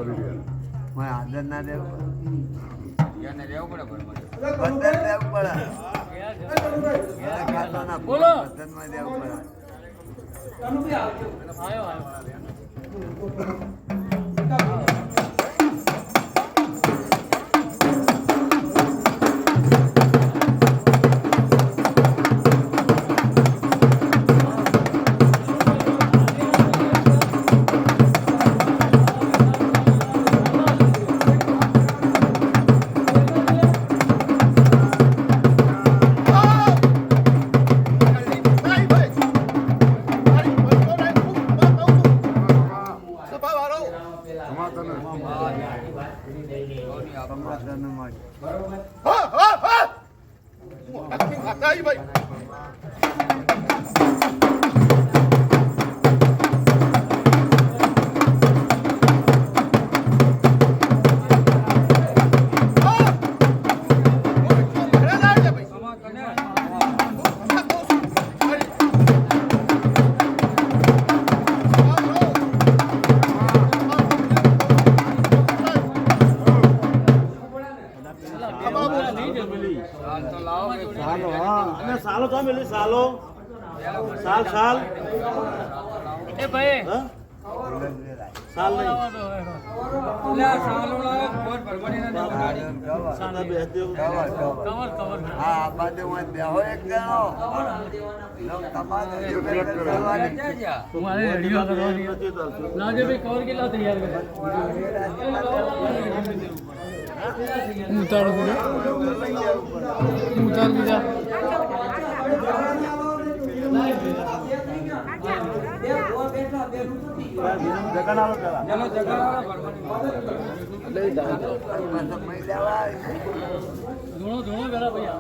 मैं आदर ना देव એને રહેવું પડે બરોબર बदल देव पड़ा मेरा खाता ना बोलो। बदल में देव पड़ा आयो आयो सालो तो मिली सालो साल साल ए भाई साल नहीं એટલે આ સાલો લાવો બોર ભરવાની ના ગાડી साला बेहते हो कवर कवर कवर हाँ बाजू में बेहो एक जनो लोग तमाम ક્યાં ગયા तुम्हारे रेडियो करो लाजे भाई कवर के ला तैयार कर उतार दो उतार दो जगह ना लो चला ચલો જગા ભરવાની दोनों दोनों बेला भैया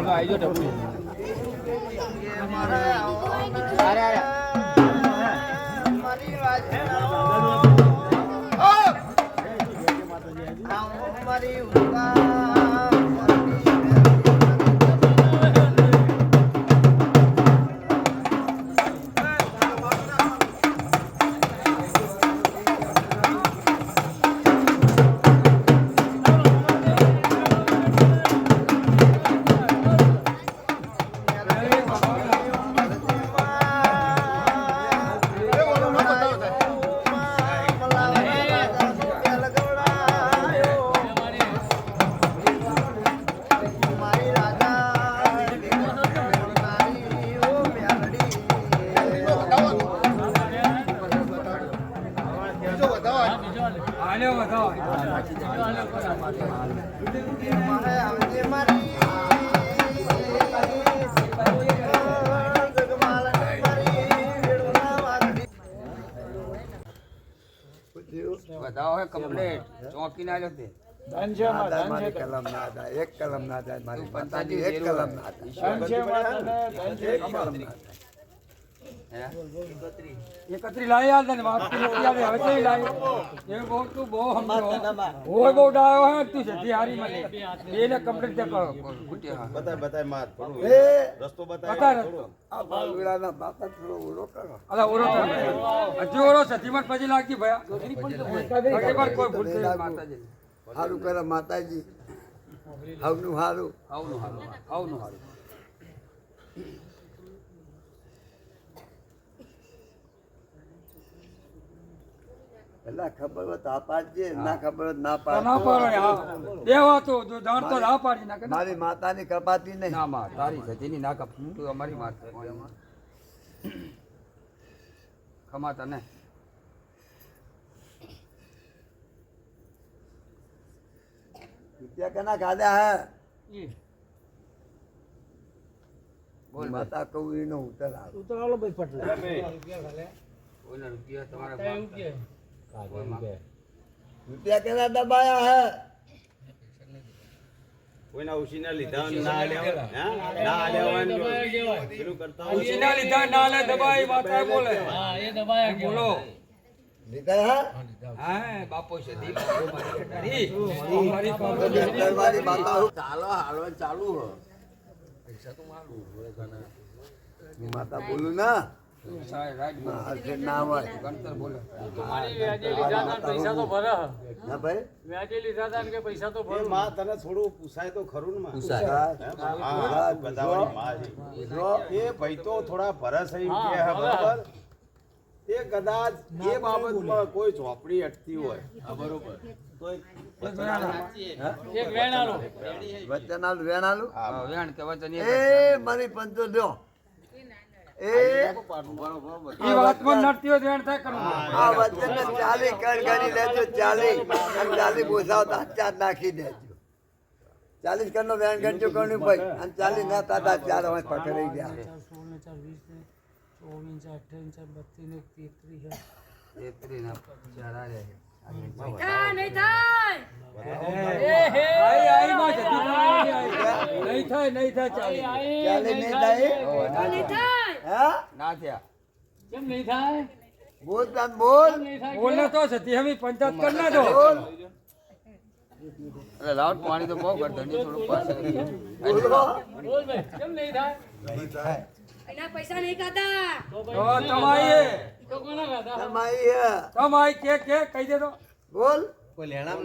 આવી જો ટપુ આલ્યો વધાવો વધાવો હે કમ્પ્લીટ ચોકી ના લ્યો તે मारी कलम ना था एक कलम ना था मारी पंताजी एक कलम ना था एक कलम ना था એકત્રી લાઈ આલ ને વાત કરી આવે હવે તો લાઈ એ બહુ તું બહુ હમરો ઓય બહુ ડાયો હે તું જતી હારી મને એને કમ્પ્લીટ દે કરો ગુટી હા बताए बताए मात ए रस्तो बताए બતા आ बालुड़ा ना बापा थोड़ो उड़ो करो અલા ઓરો હજી ઓરો સતીમત પછી લાગતી ભયા એક વાર કોઈ ભૂલ થઈ માતાજી हारू करा माताजी हावनु हारू આવનું હારું આવનું હારું પેલા ખબર હોત આ પાડજે ના ખબર હોત ના તો ના પાડ પાડો હા દેવા તો જો જાણતો ના પાડી ના કે મારી માતાની કપાતી નહીં ના માં તારી સતીની ના કપ તું અમારી માતા ખમાતા ને રૂપિયા કના ખાધા હે બોલ માતા કહું એનો ઉતર આવે उतरा लो भाई पटले કોઈના રૂપિયા તમારા એવું કે રૂપિયા કેના દબાયા હે કોઈના ઉસીના લીધા ના લેવા ના લેવાનું પેલું કરતા હોય ઉછીના લીધા ના લે દબાઈ માતા બોલે હા એ દબાયા કે બોલો લીધા હે હા બાપો છે દી મારી દરબારી માતા હું ચાલો હાલવા ચાલુ હો હું માતા બોલું ના સાહેબ રાઈટ બોલો. હા, શેઠ ના હોય. ગણતર બોલો. તમારી વ્યાજે લીધા હતા ને પૈસા તો ભરે. હા ભાઈ વ્યાજે લીધા હતા ને કે પૈસા તો એ ભરે. માં તને થોડું પૂછાય તો ખરું ને માં? હા. હા, બધાવાળી માં છે. એ ભાઈ તો થોડા ભરસ એમ કે હે, બરાબર? એ કદાચ એ બાબતમાં કોઈ ચોપડી અટતી હોય, બરોબર, તો એક વેણ આલો. વચન આલું, વેણ આલું. હા, વેણ કે વચન એક જ. એ મારી પંચો લ્યો. એ ઈ વાતમાં નડતી હોય તો વેણ થાય કરવું. આ વચન 40 કણ ગણી લેજો, 40 અને 40 બોસાવતા 4 નાખી દેજો. 40 કણ નો વેણ ગણજો કરવું ભાઈ, અને 40 ના તાતા 4 હોય પકડાઈ ગયા. 33 ના 4 આલે. નહીં થાય. આઈ માં જતી તમારી આઈ. નહીં થાય, નહીં થાય ચાલે. 40 નહીં થાય. નહીં થાય. હા ના થયા. કેમ નહીં થાય? બોલ તાન બોલ. કેમ નહીં થાય? બોલે તો સતી હમી પંચાયત કર ના દો. બોલ અરે લાઉડ પાણી તો બહુ કરતો નહીં થોડું પાસે. બોલો. બોલ ભાઈ, કેમ નહીં થાય? એના પૈસા નહીં ખાતા. તો તો ભાઈ, તમારી તો કોના ખાતા? તમારી હે. તમારી કે કહી દે તો. બોલ તો લેણામ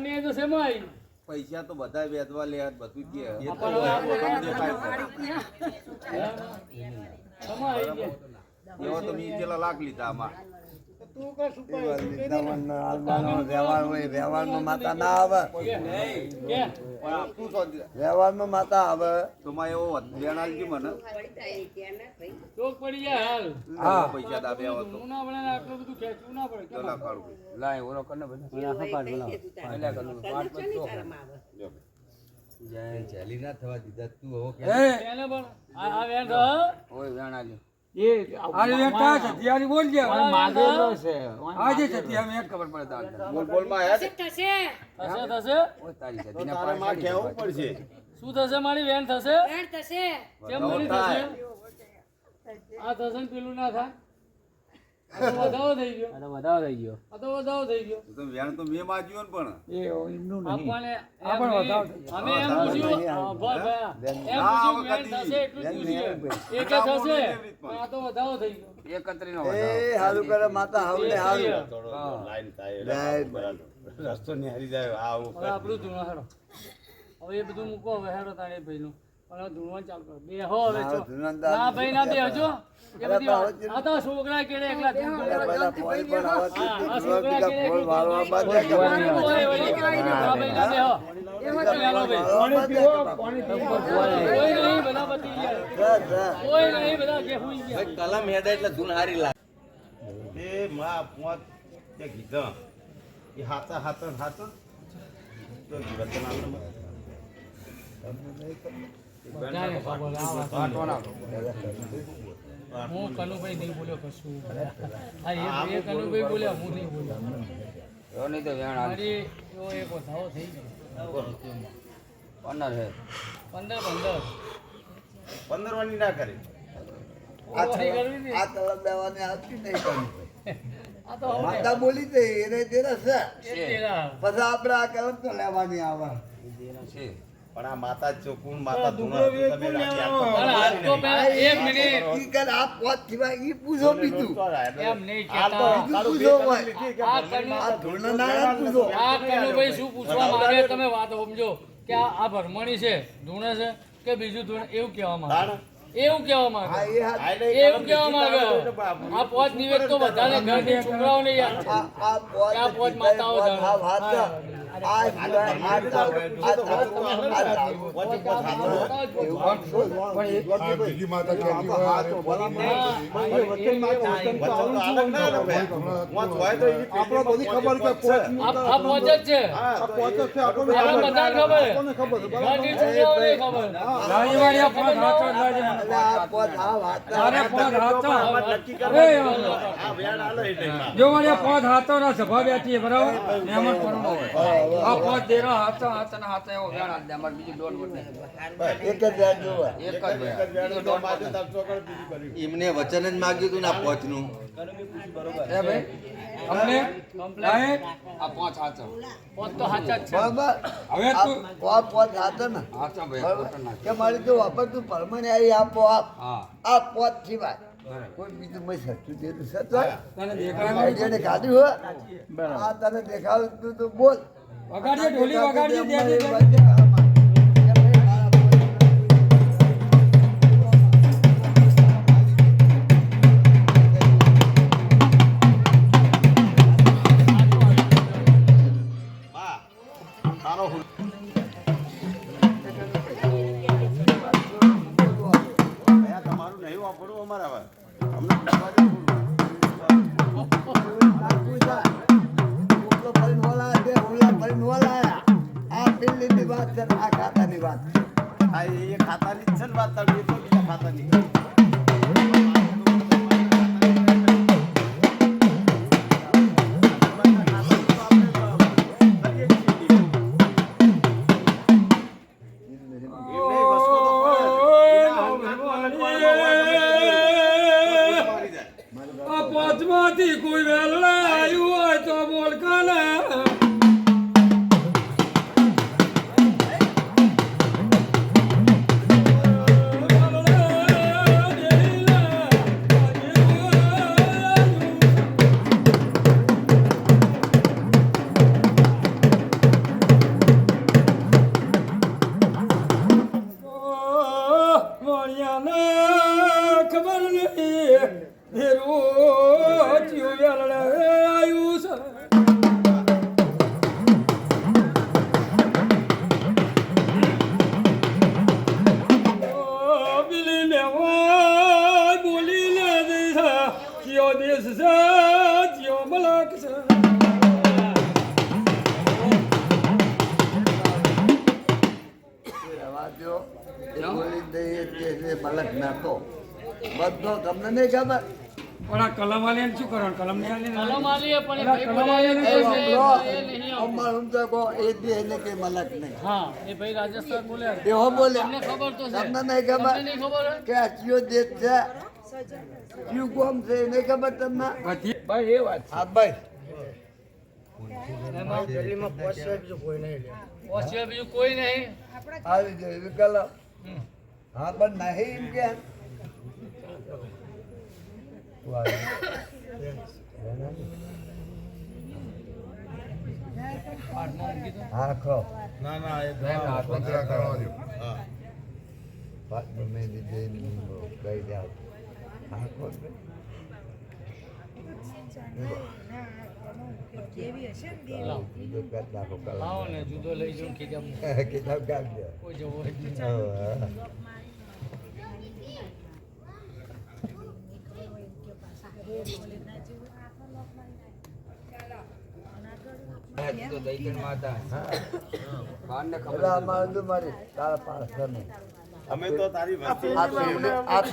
નહીં તો શેમાં આવી? પૈસા તો બધા વેચવા લે બધું કે પણ હવે આ શેમાં આવી ગયા? એવો તો મેં કેટલા લાખ લીધા આમાં વ્યવહાર હોય, વ્યવહારમાં માતા ના આવે. કે? પણ આપતું તો વ્યવહારમાં માતા આવે. તો માં એવો વેણ આલજો મને ચોક પડી જાય હાલ. હા. પૈસા દાબ્યા હોત તો હું ના ભણે ને આટલું બધું ખેંચવું ના પડે. કેટલા કાઢું લાય ઓરો કરને બધા. પેલા કરને પાઠ બચતો. એ એને પણ આ વેણ તો ઓય વેણ આલ્યો. એ આ વેણ તા છે દિયારી બોલ જે. માગેલો છે. આજે છે દિયા એક ખબર પડે તાર. બોલ બોલ માં યાર થશે. થશે થશે. ઓય તારી છે તો દિના તારે માં પાડી. કહેવું પડશે. શું થશે મારી વેણ થશે? વેણ થશે. કેમ નહીં થશે? આ થશે ને પેલું ના થાય? આ તો વધાવો થઈ ગયો. આ તો વધાવો થઈ ગયો. તો વેણ તો મેં માજ્યું ને પણ આપણને આ પણ વધાવો થઈ અમે એમ પૂછ્યું હા, ભલે, ભલે. એમ પૂછ્યું વેણ થશે એટલું જ પૂછ્યું. એક જ થશે પણ આ તો વધાવો થઈ ગયો. 31 નો એ વધાવો. હારું કરે માતા હારું હારું. થોડો લાઈન થાય લાઈન. બરાબર. રસ્તો નિહારી જાય આવું હવે આપણું ધૂણો હેડો. હવે એ બધું મૂકો હવે હેડો તારે ભાઈનું. પણ હવે ધૂણવાનું ચાલુ કરો. બેહો હવે ના, ચો. ધૂણવાનું ના ભાઈ ના બેહજો. એ બધી અરે વાત. આ તો છોકરા કેડે એકલા ધૂણ પેલા પોઈ પણ આવે છે. હા, આ બીજા છોકરા કેડે ફોન વાળવા બાદ ઓય, વળી. હા, ભાઈ ના બેહો. ચાલો ભાઈ. કોઈ નહીં બધા પતી ગયા. કોઈ નહીં બધા કે હુઈ ગયા. કલમ હેડા એટલે ધૂન હારી લાગે એ માં પોત તે કીધા એ હાથા હાથા હાથા તો વતન આપણે બધાને ખબર આ વાત. પાટવાના. હું કનુભાઈ નહીં બોલ્યો કશું. આ એ કનુભાઈ બોલ્યા હું નહીં બોલ્યો. એવો નહીં તો વેણ આલ્યો. મારી એવો એક વધાવો થઈ ગયો. 15 છે. 15 15 વાની ના કરે. આ ઓછી કરવી હતી. આ તલબ દેવાની આવતી નહીં કરી. આ તો હવે માતા બોલી દે એને તેરા છે. એ તેરા. પછી આપણે આ કલમ તો લેવાની આવે. છે. પણ આ માતા ચોકુન માતા ધૂણા તમે રાખી આપો. અરે હાલ તો પહેલા એક મિનિટ. ઈ કર આ પોત સિવાય ઈ પૂછો બીજું. એમ નહીં આ તો કહેતા. તારું પૂછો બે હોય. લીધી કે આ કનુ આ ધૂળના નાના પૂછો. આ કનુભાઈ શું પૂછવા માંગે તમે વાત સમજો કે આ ભરમણી છે ધૂણે છે કે બીજું ધૂણે એવું કહેવા માંગે. એવું કહેવા આ માંગે. એ હાથ- એવું કહેવા માંગે. આ પોચ નિવેદ તો બધાને ઘરની છોકરાઓને યાદ છે. આ પોત આ પોત માતાઓ પોત જાણે. આ વાત છે. આ સિવાય આ તારું- આ તારું- આ તારું. બીજી માતા કહેતી હોય અરે પોતાની આ પોચ જ છે. આપણે બધાને ખબર છે. ઘરની છોકરાઓને ખબર. લાજવાળિયા પાંચ હાથો લાજે. એટલે આ પોત આ વાત છે. તારે પાંચ હાથો. એ આ વેણ આલો એટલે જો વાળિયા પાંચ હાથો ના સભા બેઠી છે, બરાબર મહેમાન પરણો હોય. આ પાંચ દેરા હાથા હાથા એવો વેણ આલ દે અમારે બીજું દોડ વડે એક જ વ્યાજ જોવે. એક જ વેણ. બીજું દોડ વડે. એમને વચન જ માગ્યું હતું ને આ પોચનું. એ ભાઈ અમને લાય આ પાંચ હાથા પોત તો સાચા જ છે બરાબર? હવે આ તું પોત હાથે ને હાથા ભાઈ બરાબર? પોતા નાખ. કે મારી તો વાપરતું પરમાને આવી આપો આપ હા આ પોત સિવાય બરાબર. કોઈ બીજું મેં સસ્તું દેતું સચવાય તને દેખાય આઈડિયાને કાઢ્યું હોય આ તને દેખાડતું તો બોલ વગાડીએ ઢોલી વગાડીએ દે દે બા, તારો હું- અહીંયા તમારું નહીં વાપરવું અમારે હવે. અમને પૂછવા દે થોડું. હા, એ ખાતાની જ છે ને વાત, તારી એ તો બીજા ખાતાની. આ પાંચમાંથી કોઈ વેલડા આવ્યું હોય તો બોલ કાના ખબર નહીં ધીરો ચિયો વેલડા આવ્યું છે બિલીને વાય બોલીને દેશા ચિયો દેશ છે ચિયો મલક છે મલક નાખો બધો તમને નહીં ખબર પણ આ કલમ વાળીને શું કરવાનું કલમ નહીં આલી ને? કલમ આલીએ પણ એ પેલા ભાઈ કલમ બોલ્યા વાળીને એ શું નહીં કરવાનું? આવતું. અમાર સમજો કહો એ દે ને કે મલક નહીં હા એ ભાઈ રાજસ્થાન બોલ્યા એવો બોલે તમને ખબર તો છે તમને નહીં ખબર તમને નહીં ખબર હોય? કે આ ચિયો દેશ છે ચિયું કોમ છે એ નહીં ખબર તમને બધી હા ભાઈ ઓસ્ટ્રેલિયા બીજું કોઈ નહીં આવી જાય વિકલ્પ હા પણ નહીં એમ કે હા ખો ના ના એ પંદરા કરવા દો. વાત મેં દીધે ગઈ જાવ હા ખો લાવો ને જુદો લઈ જાઉં ખીજામ કિતાબ કાઢ કોઈ જવો જ નહીં. દે તો દૈતન માતા બારને ખબર એટલે અમારે તો મારી તારા પાસે નહીં અમે તો તારી વસ્તી આ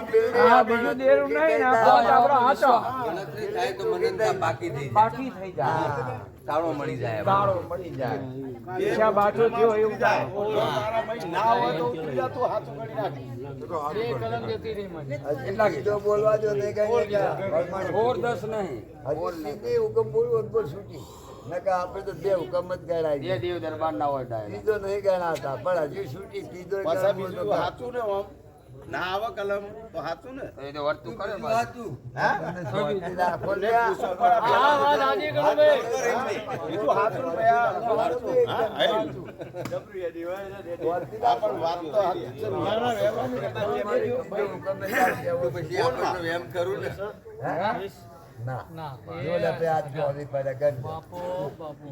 બિલ્ડિંગ બીજું દેરું નહીં ને આ આપણો હાચો ગણતરી થાય તો મને ત્યાં બાકી થઈ જાય. બાકી થઈ જાય તાળો મળી જાય. તાળો મળી જાય પૈસા બાજુ થયો એવું થાય તારા ભાઈ ના હોય તો ઉતરી જા, તું હાથું કરી નાખ. બે કલમ જતી રહી મને એટલા કીધો બોલવા દો નહીં કઈ ઓર 10 નહીં સીધી હુકમ બોલવું બોલ છૂટી નકા આપણે તો બે હુકમ જ ગણાય બે દેવ દરબાર ના હોય ડાયરેક્ટ ત્રીજો નહીં ગણાતા પણ હજુ છૂટી ત્રીજો પાછા બીજું હાચું ને આમ ના આવે કલમ તો હાચું ને. એ તો વર્તું કરે હા? પૂછો પણ હા વાત આજે કરો ભાઈ બીજું હાચું ને ભાઈ, આ હાચું. હા, હે. આ પણ વાત તો હાચી જ છે ને. પછી આપણે તો એમ કરું ને. ના ના જોડે પે હાથ જોડી પડે ગંજ બાપો બાપો